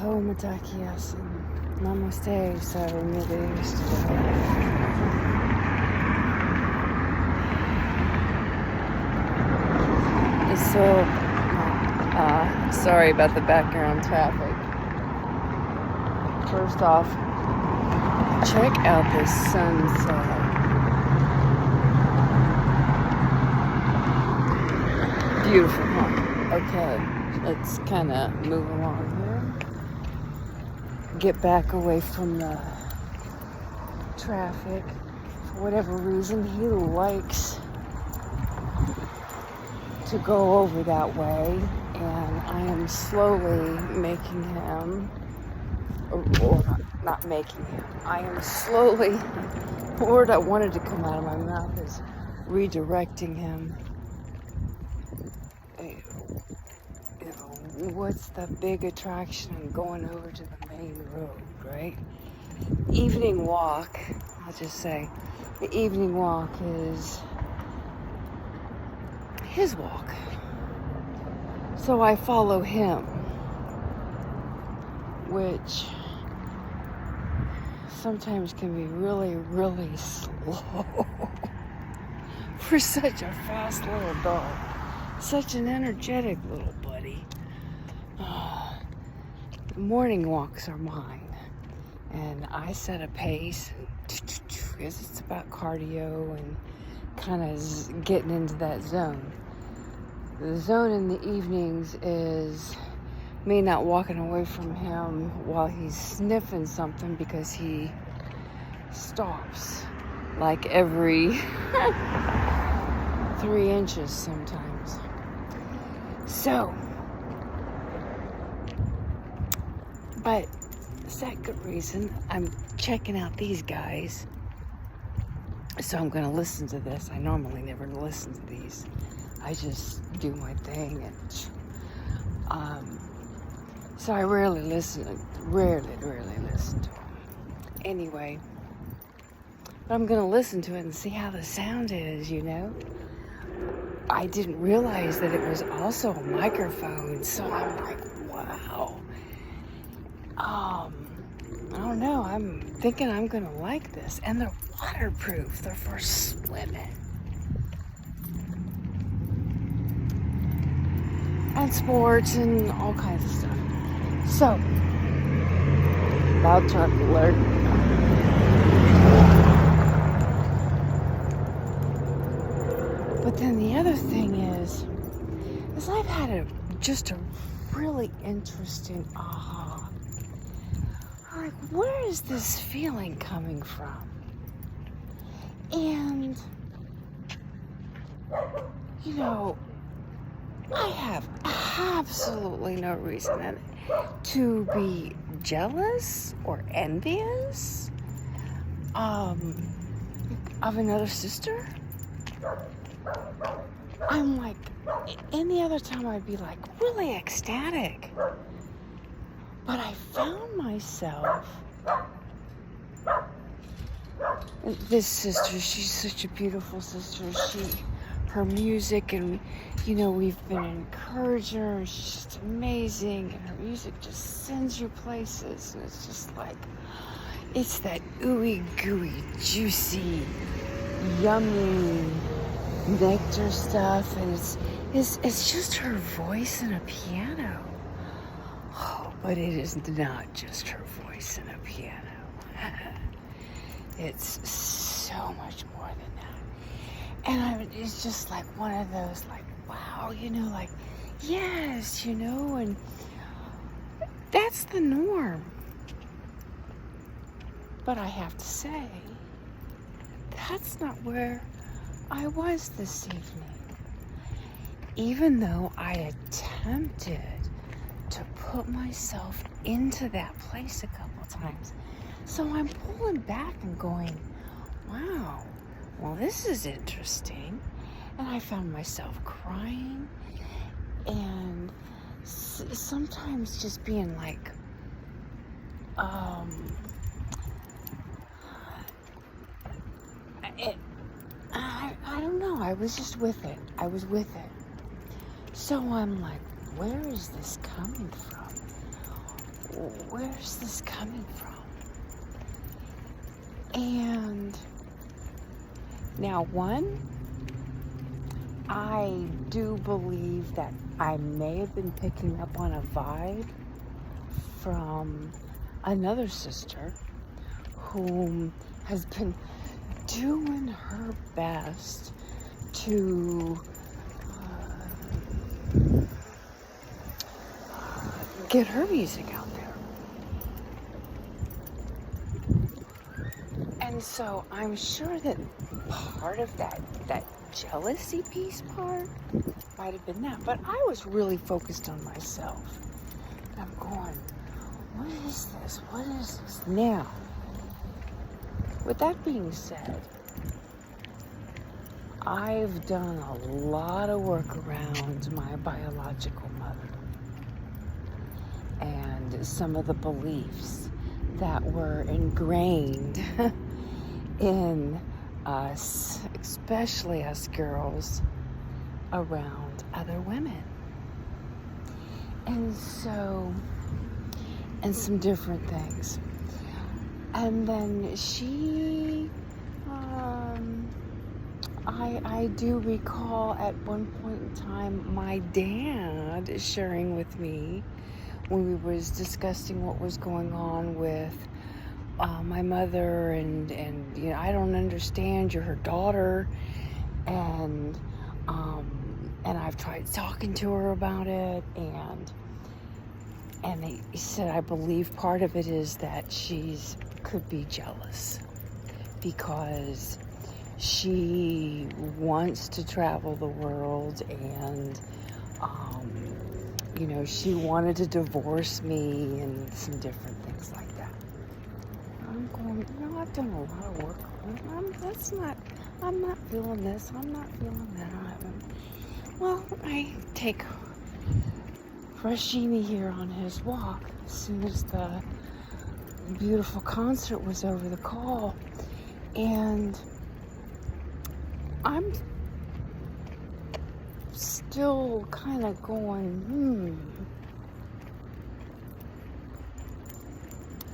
Matakias and Namaste, Sarimidis. So, sorry about the background traffic. First off, check out this sunset. Beautiful, huh? Okay, let's kind of move along here. Get back away from the traffic. For whatever reason, he likes to go over that way, and I am slowly making him, or not making him, I am slowly, the word I wanted to come out of my mouth is redirecting him. What's the big attraction in going over to the main road, right? Evening walk, I'll just say, the evening walk is his walk. So I follow him, which sometimes can be really, really slow for such a fast little dog. Such an energetic little buddy. The morning walks are mine. And I set a pace because it's about cardio and kind of getting into that zone. The zone in the evenings is me not walking away from him while he's sniffing something, because he stops like every 3 inches sometimes. So, but second reason, I'm checking out these guys. So I'm going to listen to this. I normally never listen to these. I just do my thing, and so I rarely listen to them. Anyway, but I'm going to listen to it and see how the sound is, you know. I didn't realize that it was also a microphone, so I'm like, wow. I don't know, I'm thinking I'm going to like this. And they're waterproof. They're for swimming. And sports and all kinds of stuff. So, loud truck alert. But then the other thing is I've had just a really interesting aha. Like, where is this feeling coming from? And, you know, I have absolutely no reason to be jealous or envious of another sister. I'm like, any other time I'd be like really ecstatic. But I found myself, this sister, she's such a beautiful sister. Her music, and you know, we've been encouraging her. She's just amazing, and her music just sends you places, and it's just like, it's that ooey gooey, juicy, yummy nectar stuff, and it's just her voice and a piano. Oh, but it is not just her voice and a piano. It's so much more than that. And it's just like one of those, like, wow, you know, like, yes, you know, and that's the norm. But I have to say, that's not where I was this evening. Even though I attempted to put myself into that place a couple times. So I'm pulling back and going, wow, well, this is interesting. And I found myself crying, and sometimes just being like, I don't know, I was just with it. So I'm like, where is this coming from? where's this coming from? And now, one, I do believe that I may have been picking up on a vibe from another sister whom has been doing her best to get her music out there. And so I'm sure that part of that jealousy piece part might have been that. But I was really focused on myself. And I'm going, what is this? What is this? Now, with that being said, I've done a lot of work around my biological mother and some of the beliefs that were ingrained in us, especially us girls, around other women. And so, and some different things. And then she, I do recall at one point in time my dad sharing with me when we was discussing what was going on with my mother and you know, I don't understand, you're her daughter, and I've tried talking to her about it, and he said, I believe part of it is that she's could be jealous because she wants to travel the world, and you know, she wanted to divorce me and some different things like that. I'm going, you know, I've done a lot of work on it. I'm not feeling this, I'm not feeling that. Well, I take Rashimi here on his walk as soon as the beautiful concert was over, the call, and I'm still kind of going,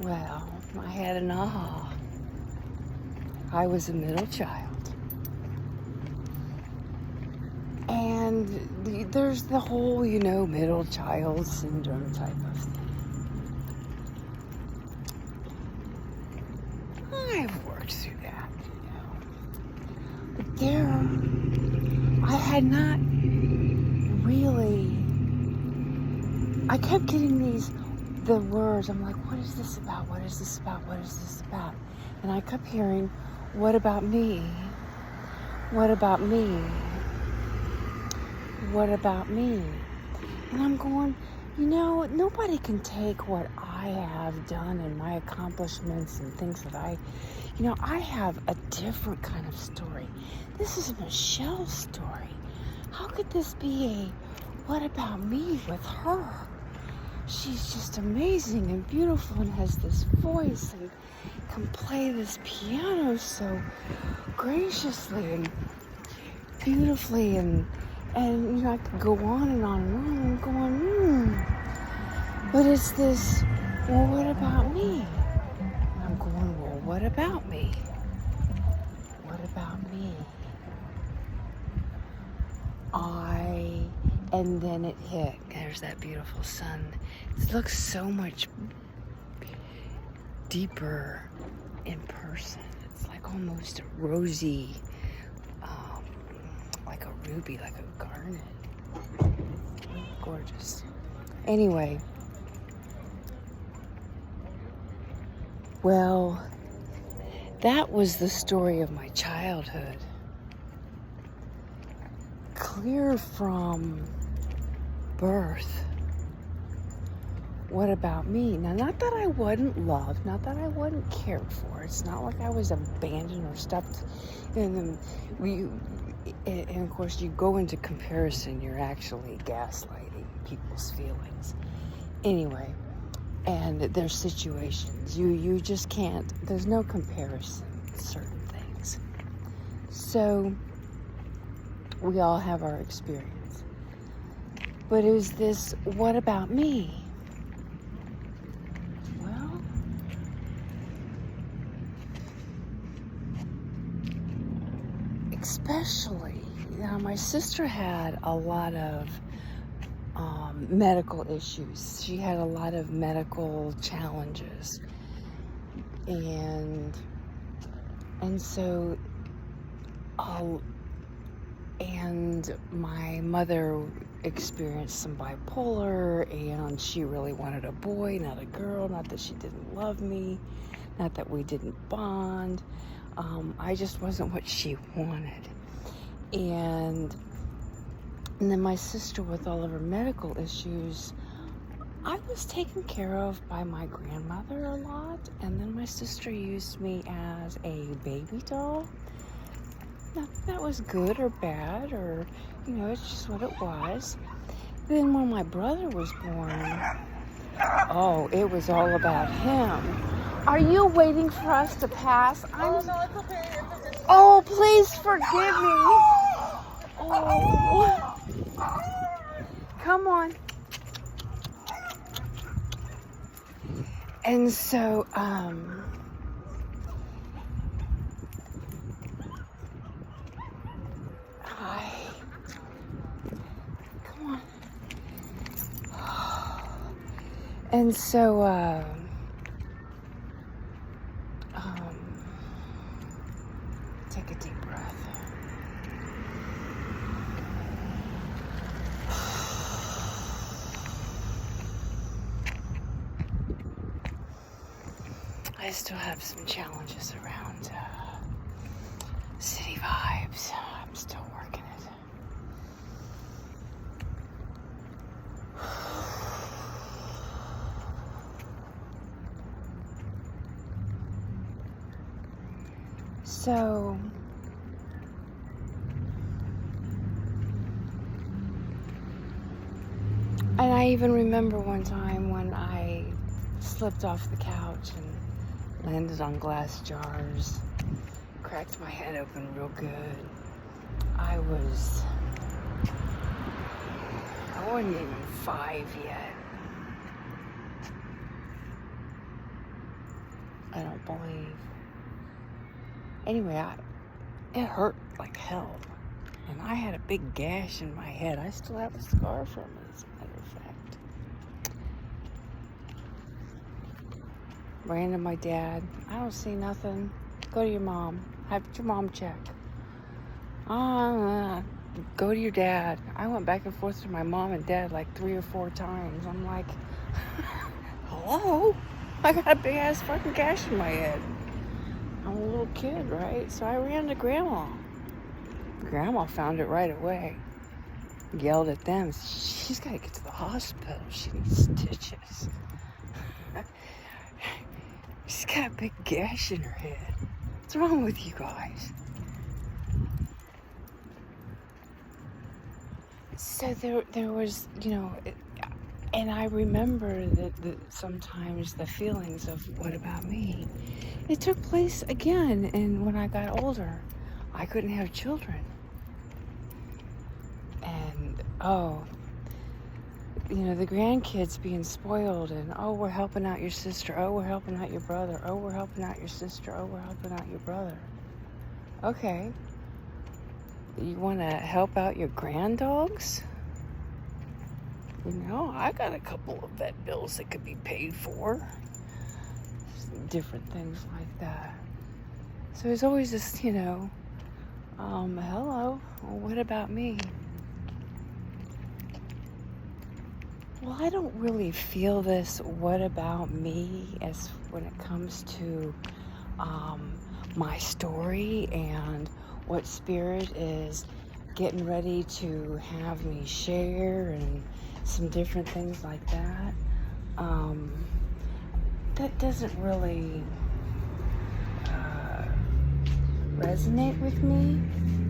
Well, I had an aha. I was a middle child. And there's the whole, you know, middle child syndrome type of thing. I've worked through that, you know. But I had not really, I kept getting the words, I'm like, what is this about? What is this about? What is this about? And I kept hearing, what about me? What about me? What about me? And I'm going, you know, nobody can take what I have done and my accomplishments and things that I have a different kind of story. This is Michelle's story. How could this be a what about me with her? She's just amazing and beautiful and has this voice and can play this piano so graciously and beautifully, and you know, I could go on and on and on and going, but it's this, well, what about me? And I'm going, well, what about me? What about me? And then it hit. There's that beautiful sun. It looks so much deeper in person. It's like almost a rosy, like a ruby, like a garnet. Gorgeous. Anyway, well, that was the story of my childhood. Clear from birth. What about me? Now, not that I wasn't loved, not that I wasn't cared for. It's not like I was abandoned or stuffed in them. And of course, you go into comparison, you're actually gaslighting people's feelings. Anyway, and there's situations. You just can't, there's no comparison with certain things. So, we all have our experience. But it was this, what about me? especially, my sister had a lot of medical issues. She had a lot of medical challenges, and so and my mother experienced some bipolar, and she really wanted a boy, not a girl. Not that she didn't love me, not that we didn't bond. I just wasn't what she wanted. And then my sister, with all of her medical issues, I was taken care of by my grandmother a lot. And then my sister used me as a baby doll. Not that that was good or bad, or, it's just what it was. Then when my brother was born, oh, it was all about him. Are you waiting for us to pass? Oh, no, it's okay. Oh, please forgive me. Oh. Come on. And so, come on. And so, take a deep breath. I still have some challenges around city vibes. I'm still working it. So, and I even remember one time when I slipped off the couch and landed on glass jars, cracked my head open real good. I wasn't even 5 yet. I don't believe. Anyway, it hurt like hell. And I had a big gash in my head. I still have a scar from it, as a matter of fact. Ran to my dad. I don't see nothing. Go to your mom. Have your mom check. Go to your dad. I went back and forth to my mom and dad like 3 or 4 times. I'm like, hello? I got a big ass fucking gash in my head. I'm a little kid, right? So I ran to Grandma. Grandma found it right away. Yelled at them. She's got to get to the hospital. She needs stitches. She's got a big gash in her head. What's wrong with you guys? So there was, and I remember that sometimes the feelings of what about me? It took place again, and when I got older, I couldn't have children. And, the grandkids being spoiled, and, we're helping out your sister, we're helping out your brother, we're helping out your sister, we're helping out your brother. Okay. You want to help out your granddogs? I got a couple of vet bills that could be paid for. Different things like that. So there's always this, hello, well, what about me? Well, I don't really feel this what about me as when it comes to my story and what Spirit is getting ready to have me share and some different things like that. That doesn't really resonate with me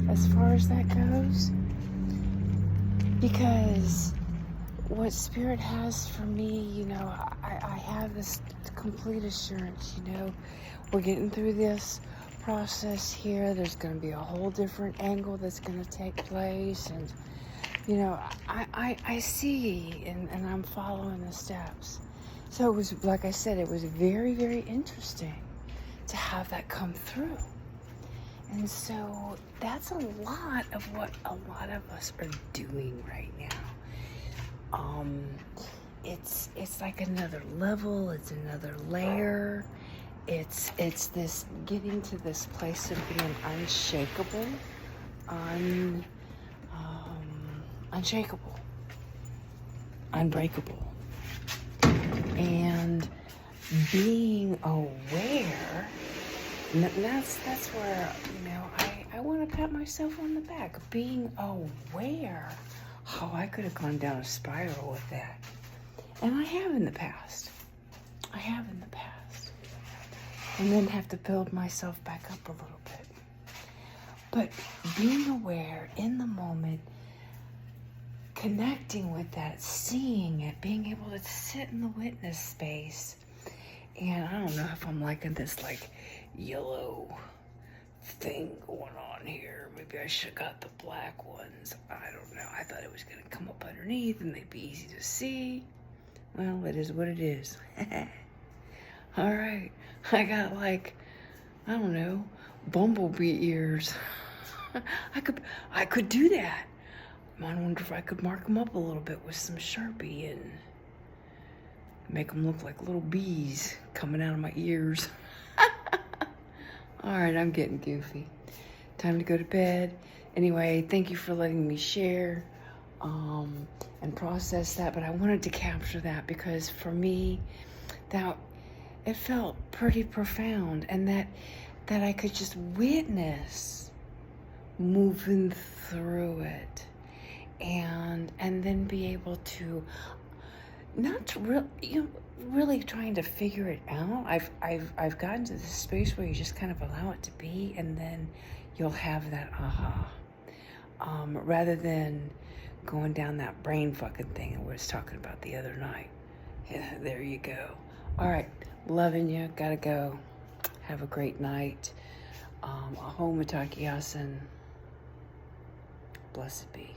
as far as that goes, because what Spirit has for me, I have this complete assurance, we're getting through this process here. There's going to be a whole different angle that's going to take place, and I see, and I'm following the steps. So it was, like I said, it was very, very interesting to have that come through. And so that's a lot of what a lot of us are doing right now. It's like another level, it's another layer. It's this getting to this place of being unshakable, unshakable, unbreakable, and being aware. And that's where, you know, I want to pat myself on the back. Being aware how I could have gone down a spiral with that. And I have in the past. I have in the past. And then have to build myself back up a little bit. But being aware in the moment, connecting with that, seeing it, being able to sit in the witness space. And I don't know if I'm liking this like yellow thing going on here. Maybe I should have got the black ones. I don't know. I thought it was going to come up underneath and they'd be easy to see. Well, it is what it is. All right. I got like, I don't know, bumblebee ears. I could do that. I wonder if I could mark them up a little bit with some Sharpie and make them look like little bees coming out of my ears. All right, I'm getting goofy. Time to go to bed. Anyway, thank you for letting me share and process that. But I wanted to capture that because for me, that it felt pretty profound, and that I could just witness moving through it, and then be able to not really trying to figure it out. I've gotten to this space where you just kind of allow it to be, and then you'll have that aha. Rather than going down that brain fucking thing I was talking about the other night. Yeah, there you go. All right, loving you. Gotta go. Have a great night. Aho mitakiyasen. Blessed be.